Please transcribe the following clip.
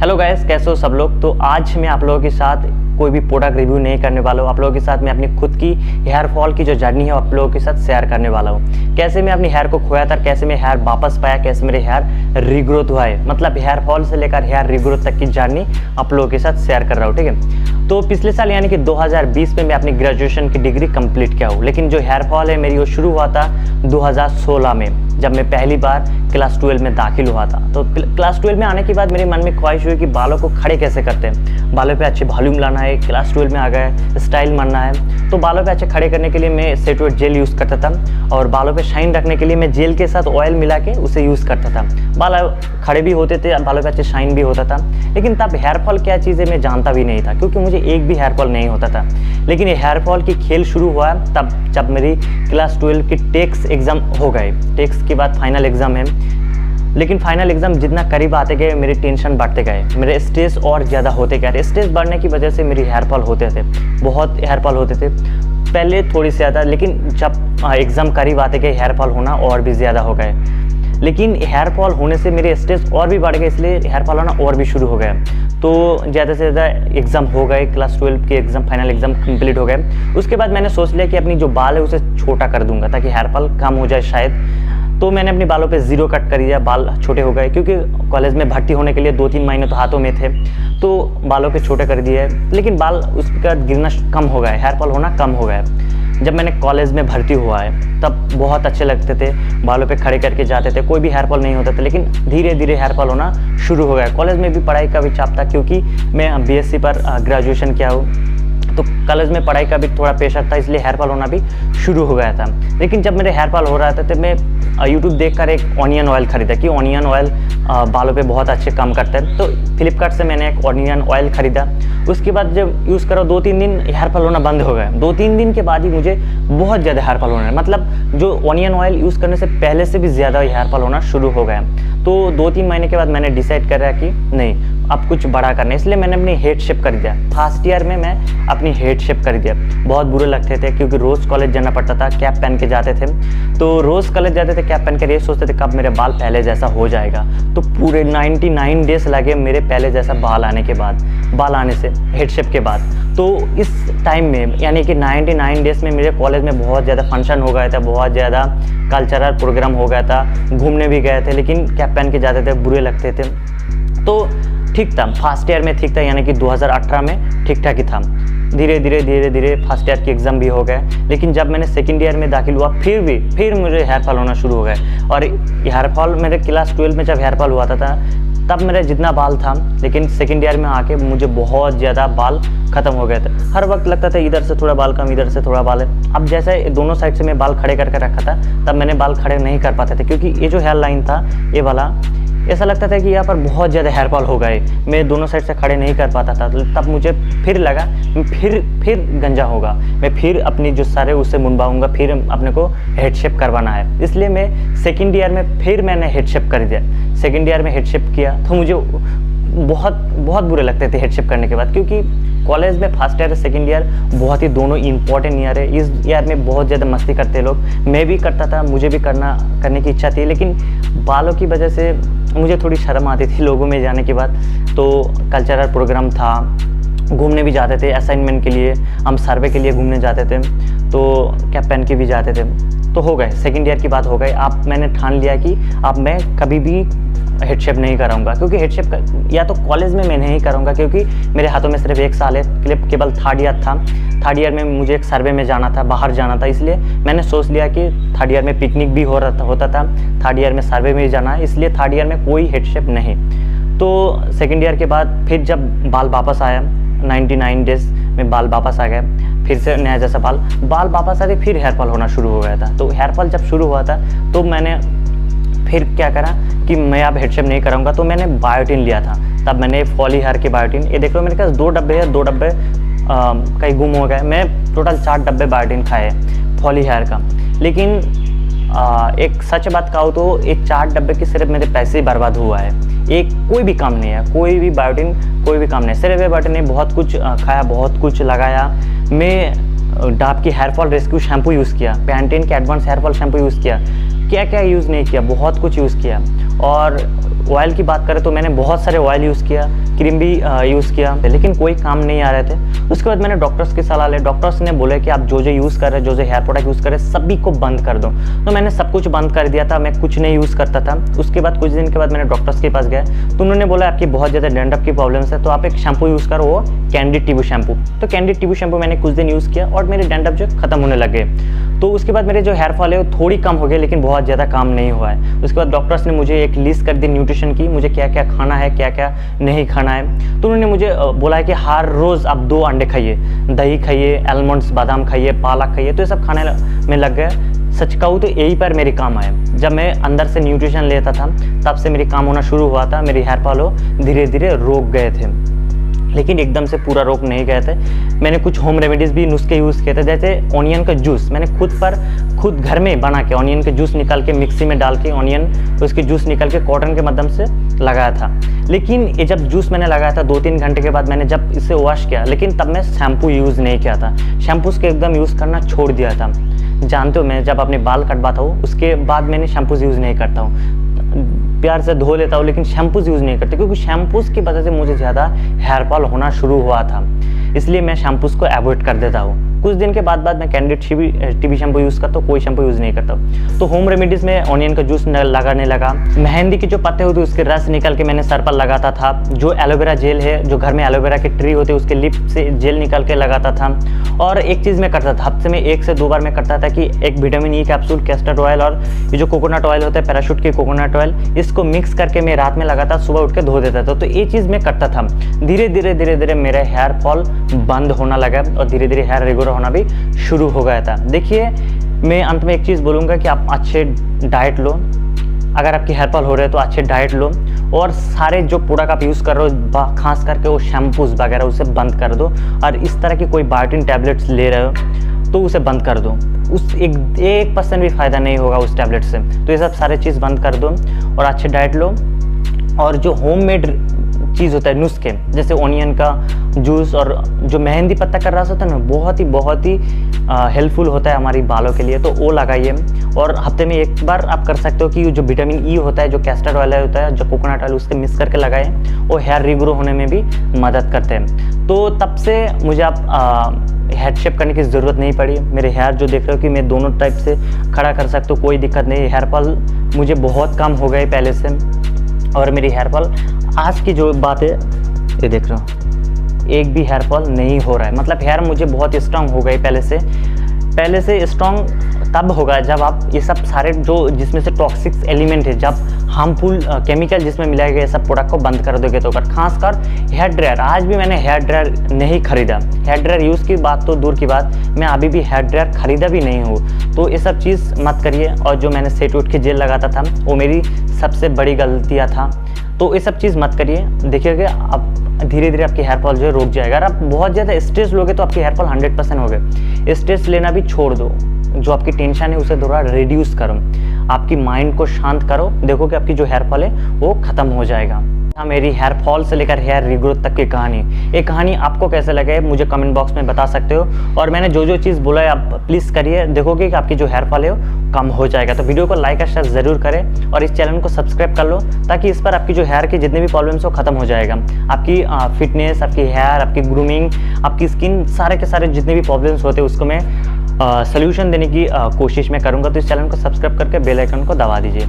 Hello guys, कैसे हो सब लोग। तो आज मैं आप लोगों के साथ कोई भी प्रोडक्ट रिव्यू नहीं करने वाला हूँ। आप लोगों के साथ मैं अपनी खुद की हेयर फॉल की जो जर्नी है आप लोगों के साथ शेयर करने वाला हूँ। कैसे मैं अपनी हेयर को खोया था, कैसे मैं हेयर वापस पाया, कैसे मेरे हेयर रीग्रोथ हुआ है, मतलब हेयर फॉल से लेकर हेयर रीग्रोथ तक की जर्नी आप लोगों के साथ शेयर कर रहा हूँ। ठीक है, तो पिछले साल यानी कि 2020 में मैं अपनी ग्रेजुएशन की डिग्री कंप्लीट किया हूँ, लेकिन जो हेयर फॉल है मेरी वो शुरू हुआ था 2016 में, जब मैं पहली बार क्लास 12 में दाखिल हुआ था। तो क्लास 12 में आने के बाद मेरे मन में ख्वाहिश हुई कि बालों को खड़े कैसे करते हैं, बालों पे अच्छे वॉल्यूम लाना है। क्लास 12 में आ गए, स्टाइल मारना है, तो बालों पे अच्छे खड़े करने के लिए मैं सेटवेट जेल यूज़ करता था और बालों पे शाइन रखने के लिए मैं जेल के साथ ऑयल मिला के उसे यूज़ करता था। बाल खड़े भी होते थे, बालों पे अच्छे शाइन भी होता था। लेकिन तब हेयर फॉल क्या चीज़ है मैं जानता भी नहीं था, क्योंकि मुझे एक भी हेयर फॉल नहीं होता था। लेकिन ये हेयर फॉल की खेल शुरू हुआ तब जब मेरी क्लास 12 की टेक्स एग्ज़ाम हो गए। टेक्स के बाद फाइनल एग्ज़ाम है, लेकिन फाइनल एग्ज़ाम जितना करीब आते गए मेरे टेंशन बढ़ते गए, मेरे स्ट्रेस और ज़्यादा होते गए। स्ट्रेस बढ़ने की वजह से मेरी हेयर फॉल होते थे, बहुत हेयर फॉल होते थे। पहले थोड़ी सी ज़्यादा, लेकिन जब एग्ज़ाम करीब आते गए हेयर फॉल होना और भी ज़्यादा हो गए। लेकिन हेयर फॉल होने से मेरे स्ट्रेस और भी बढ़ गए, इसलिए हेयर फॉल होना और भी शुरू हो गया। तो ज़्यादा से ज़्यादा एग्ज़ाम हो गए, क्लास 12 के एग्ज़ाम फाइनल एग्ज़ाम कंप्लीट हो गए। उसके बाद मैंने सोच लिया कि अपनी जो बाल है उसे छोटा कर दूंगा ताकि हेयर फॉल कम हो जाए शायद। तो मैंने अपने बालों पे ज़ीरो कट कर दिया, बाल छोटे हो गए, क्योंकि कॉलेज में भर्ती होने के लिए 2-3 महीने तो हाथों में थे, तो बालों पे छोटे कर दिए। लेकिन बाल उसका गिरना कम हो गया, हेयर फॉल होना कम हो गया। जब मैंने कॉलेज में भर्ती हुआ है तब बहुत अच्छे लगते थे, बालों पे खड़े करके जाते थे, कोई भी हेयर फॉल नहीं होता था। लेकिन धीरे धीरे हेयर फॉल होना शुरू हो गया। कॉलेज में भी पढ़ाई का भी चाप था, क्योंकि मैं बीएससी पर ग्रेजुएशन किया हूँ, तो कॉलेज में पढ़ाई का भी थोड़ा प्रेशर था, इसलिए हेयर फॉल होना भी शुरू हो गया था। लेकिन जब मेरे हेयर फॉल हो रहा था तो मैं यूट्यूब देखकर एक ऑनियन ऑयल खरीदा कि ऑनियन ऑयल बालों पे बहुत अच्छे काम करता है। तो फ्लिपकार्ट से मैंने एक ऑनियन ऑयल ख़रीदा। उसके बाद जब यूज़ करो 2-3 दिन हेयर फॉल होना बंद हो गया। 2-3 दिन के बाद ही मुझे बहुत ज़्यादा हेयर फॉल होना है, मतलब जो ऑनियन ऑयल यूज़ करने से पहले से भी ज़्यादा हेयर फॉल होना शुरू हो गया। तो 2-3 महीने के बाद मैंने डिसाइड करा कि नहीं, अब कुछ बड़ा करना है, इसलिए मैंने अपनी हेड शेप कर दिया। फर्स्ट ईयर में मैं अपनी हेड शेप कर दिया। बहुत बुरे लगते थे, क्योंकि रोज़ कॉलेज जाना पड़ता था, कैप पहन के जाते थे। तो रोज़ कॉलेज जाते थे कैप पहन कर, ये सोचते थे कब मेरे बाल पहले जैसा हो जाएगा। तो पूरे 99 डेज लगे मेरे पहले जैसा बाल आने के बाद, बाल आने से हेड शेप के बाद। तो इस टाइम में यानी कि 99 डेज में मेरे कॉलेज में बहुत ज़्यादा फंक्शन हो गया था, बहुत ज़्यादा कल्चरल प्रोग्राम हो गया था, घूमने भी गए थे, लेकिन कैप पहन के जाते थे, बुरे लगते थे। तो ठीक था, फर्स्ट ईयर में ठीक था, यानी कि 2018 में ठीक ठाक ही था। धीरे धीरे फर्स्ट ईयर की एग्ज़ाम भी हो गए। लेकिन जब मैंने सेकंड ईयर में दाखिल हुआ फिर मुझे हेयर फॉल होना शुरू हो गए। और हेयर फॉल मेरे क्लास 12 में जब हेयर फॉल हुआ था तब मेरा जितना बाल था, लेकिन सेकंड ईयर में आके मुझे बहुत ज़्यादा बाल ख़त्म हो गए थे। हर वक्त लगता था इधर से थोड़ा बाल कम, इधर से थोड़ा बाल है। अब जैसे दोनों साइड से मैं बाल खड़े करके रखा था, तब मैंने बाल खड़े नहीं कर पाते थे, क्योंकि ये जो हेयर लाइन था ये वाला, ऐसा लगता था कि यहाँ पर बहुत ज़्यादा हेयर फॉल हो गए, मैं दोनों साइड से खड़े नहीं कर पाता था। तब मुझे फिर लगा फिर गंजा होगा, मैं फिर अपनी जो सर है उससे मुंडवाऊंगा, फिर अपने को हेड शेप करवाना है। इसलिए मैं सेकंड ईयर में फिर मैंने हेड शेप कर दिया। सेकंड ईयर में हेड शेप किया तो मुझे बहुत बुरे लगते थे हेड शेप करने के बाद, क्योंकि कॉलेज में फर्स्ट ईयर सेकंड ईयर बहुत ही दोनों इंपॉर्टेंट ईयर है। इस ईयर में बहुत ज़्यादा मस्ती करते हैं लोग, मैं भी करता था, मुझे भी करने की इच्छा थी, लेकिन बालों की वजह से मुझे थोड़ी शर्म आती थी लोगों में जाने के बाद। तो कल्चरल प्रोग्राम था, घूमने भी जाते थे असाइनमेंट के लिए, हम सर्वे के लिए घूमने जाते थे, तो कैप पहन के भी जाते थे। तो हो गए, सेकंड ईयर की बात हो गई। अब मैंने ठान लिया कि अब मैं कभी भी हेड शेप नहीं कराऊंगा, क्योंकि हेड शेप या तो कॉलेज में मैं नहीं करूंगा, क्योंकि मेरे हाथों में सिर्फ 1 साल है, केवल थर्ड ईयर था। थर्ड ईयर में मुझे एक सर्वे में जाना था, बाहर जाना था, इसलिए मैंने सोच लिया कि थर्ड ईयर में पिकनिक भी होता था, थर्ड ईयर में सर्वे में भी जाना है, इसलिए थर्ड ईयर में कोई हेड शेप नहीं। तो सेकेंड ईयर के बाद फिर जब बाल वापस आया, 99 डेज में बाल वापस आ गए, फिर से नया जैसा बाल वापस आ गए, फिर हेयर फॉल होना शुरू हो गया था। तो हेयर फॉल जब शुरू हुआ था तो मैंने फिर क्या करा कि मैं अब हेड शेप नहीं कराऊंगा, तो मैंने बायोटिन लिया था। तब मैंने फॉली हेयर की बायोटिन, ये देख लो मेरे पास 2 डब्बे है, 2 डब्बे कहीं गुम हो गए। मैं टोटल 4 डब्बे बायोटिन खाए फॉली हेयर का। लेकिन एक सच बात कहूँ तो ये 4 डब्बे की सिर्फ मेरे पैसे ही बर्बाद हुआ है, एक कोई भी काम नहीं है, कोई भी बायोटिन कोई भी काम नहीं। सिर्फ ये बायोटिन ने बहुत कुछ खाया, बहुत कुछ लगाया। मैं डाब की hair fall rescue shampoo use किया, पैंटीन के advance hair fall shampoo use किया, क्या क्या यूज़ नहीं किया, बहुत कुछ यूज़ किया। और ऑयल की बात करें तो मैंने बहुत सारे ऑयल यूज़ किया, क्रीम भी यूज़ किया, लेकिन कोई काम नहीं आ रहे थे। उसके बाद मैंने डॉक्टर्स की सलाह ली। डॉक्टर्स ने बोले कि आप जो यूज़ कर रहे हैं, जो हेयर प्रोडक्ट यूज़ कर रहे हैं, सभी को बंद कर दो। तो मैंने सब कुछ बंद कर दिया था, मैं कुछ नहीं यूज़ करता था। उसके बाद कुछ दिन के बाद मैंने डॉक्टर्स के पास गया, तो उन्होंने बोला आपकी बहुत ज़्यादा डैंड्रफ की प्रॉब्लम्स है, तो आप एक शैम्पू यूज़ करो, वो कैंडिड टीबू शैम्पू। तो कैंडिड टीबू शैम्पू मैंने कुछ दिन यूज़ किया और मेरे डैंड्रफ जो खत्म होने लगे। तो उसके बाद मेरे जो हेयर फॉल है वो थोड़ी कम हो गया, लेकिन बहुत ज़्यादा काम नहीं हुआ है। उसके बाद डॉक्टर्स ने मुझे एक लिस्ट कर दी न्यूट्रिशन की, मुझे क्या क्या खाना है, क्या क्या नहीं खाना है। तो उन्होंने मुझे बोला है कि हर रोज़ आप 2 अंडे खाइए, दही खाइए, आलमंड्स बादाम खाइए, पालक खाइए। तो ये सब खाने में लग गए। सच कहूँ तो यही पर मेरी काम आए। जब मैं अंदर से न्यूट्रिशन लेता था तब से मेरी काम होना शुरू हुआ था। मेरी हेयर फॉल धीरे धीरे रोक गए थे, लेकिन एकदम से पूरा रोक नहीं गए थे। मैंने कुछ होम रेमेडीज़ भी नुस्खे यूज़ किए थे, जैसे ऑनियन का जूस मैंने खुद घर में बना के ऑनियन के जूस निकाल के मिक्सी में डाल के ऑनियन उसके जूस निकाल के कॉटन के माध्यम से लगाया था। लेकिन ये जब जूस मैंने लगाया था 2-3 घंटे के बाद मैंने जब इसे वॉश किया, लेकिन तब मैं शैम्पू यूज़ नहीं किया था। शैम्पूस के एकदम यूज़ करना छोड़ दिया था। जानते हो, मैं जब अपने बाल कटवाता हूँ उसके बाद मैंने शैम्पूस यूज़ नहीं करता हूँ, प्यार से धो लेता हूँ, लेकिन शैम्पूस यूज़ नहीं करते, क्योंकि शैम्पूस की वजह से मुझे ज़्यादा हेयर फॉल होना शुरू हुआ था। इसलिए मैं शैम्पूस को अवॉइड कर देता हूँ। कुछ दिन के बाद मैं कैंडिड टीबी शैम्पू यूज़ करता हूँ, कोई शैम्पू यूज़ नहीं करता हूँ। तो होम रेमेडीज़ में ऑनियन का जूस लगाने लगा। मेहंदी के जो पत्ते होते उसके रस निकाल के मैंने सर पर लगाता था। जो एलोवेरा जेल है, जो घर में एलोवेरा के ट्री होते उसके लिप से जेल निकाल के लगाता था। और एक चीज़ मैं करता था, हफ्ते में 1 से 2 बार मैं करता था कि एक vitamin E capsule, castor oil और ये जो कोकोनट ऑयल होता है, पैराशूट के कोकोनट ऑयल, इसको मिक्स करके मैं रात में लगाता, सुबह उठ के धो देता था। तो ये चीज़ मैं करता था। धीरे धीरे मेरा हेयर फॉल बंद होना लगा और धीरे धीरे हेयर रेगुलर होना भी शुरू हो गया था। देखिए, मैं अंत में एक चीज़ बोलूँगा कि आप अच्छे डाइट लो। अगर आपकी हेयर फॉल हो रहे है तो अच्छे डाइट लो, और सारे जो प्रोडक्ट आप यूज़ कर रहे हो, खास करके वो शैम्पूज वगैरह, उसे बंद कर दो। और इस तरह की कोई बायोटिन टैबलेट्स ले रहे हो तो उसे बंद कर दो। उस 1% भी फ़ायदा नहीं होगा उस टैबलेट से। तो ये सब सारे चीज़ बंद कर दो और अच्छे डाइट लो। और जो होममेड चीज़ होता है, नुस्खे, जैसे ऑनियन का जूस और जो मेहंदी पत्ता का रस होता है ना, बहुत ही हेल्पफुल होता है हमारी बालों के लिए। तो वो लगाइए। और हफ्ते में 1 बार आप कर सकते हो कि जो विटामिन ई होता है, जो कैस्टर ऑयल होता है, जो कोकोनट ऑयल, उससे मिक्स करके लगाएं। वो हेयर रिग्रो होने में भी मदद करते हैं। तो तब से मुझे आप हेड शेप करने की ज़रूरत नहीं पड़ी। मेरे हेयर जो देख रहे हो कि मैं दोनों टाइप से खड़ा कर सकता हूँ, कोई दिक्कत नहीं। हेयर फॉल मुझे बहुत कम हो गए पहले से। और मेरी हेयर फॉल आज की जो बात है, ये देख रहे हो, एक भी हेयर फॉल नहीं हो रहा है। मतलब हेयर मुझे बहुत स्ट्रांग हो गई पहले से स्ट्रांग तब होगा जब आप ये सब सारे जो जिसमें से टॉक्सिक एलिमेंट है, जब हार्मफुल केमिकल जिसमें मिलाए गए सब प्रोडक्ट को बंद कर दोगे। तो खासकर हेयर ड्रायर, आज भी मैंने हेयर ड्रायर नहीं खरीदा। हेयर ड्रायर यूज़ की बात तो दूर की बात, मैं अभी भी हेयर ड्रायर खरीदा भी नहीं हूँ। तो ये सब चीज़ मत करिए। और जो मैंने सेट उठ के जेल लगाता था, वो मेरी सबसे बड़ी गलतियाँ था। तो ये सब चीज़ मत करिए। देखिएगा अब धीरे धीरे आपकी हेयर फॉल जो है रुक जाएगा। अगर आप बहुत ज़्यादा स्ट्रेस लोगे तो आपकी हेयर फॉल 100% हो गए। स्ट्रेस लेना भी छोड़ दो। जो आपकी टेंशन है उसे थोड़ा रिड्यूस करो, आपकी माइंड को शांत करो, देखो कि आपकी जो हेयर फॉल है वो ख़त्म हो जाएगा। मेरी हेयर फॉल से लेकर हेयर रिग्रोथ तक की कहानी, ये कहानी आपको कैसे लगे मुझे कमेंट बॉक्स में बता सकते हो। और मैंने जो चीज़ बोला है आप प्लीज़ करिए, देखोगे कि आपकी जो हेयर फॉल है वो कम हो जाएगा। तो वीडियो को लाइक और शेयर ज़रूर करें और इस चैनल को सब्सक्राइब कर लो, ताकि इस पर आपकी जो हेयर की जितने भी प्रॉब्लम्स हो ख़त्म हो जाएगा। आपकी फिटनेस, आपकी हेयर, आपकी ग्रूमिंग, आपकी स्किन, सारे के सारे जितने भी प्रॉब्लम्स होते हैं उसको मैं सोल्यूशन देने की कोशिश में करूँगा। तो इस चैनल को सब्सक्राइब करके बेल आइकन को दबा दीजिए।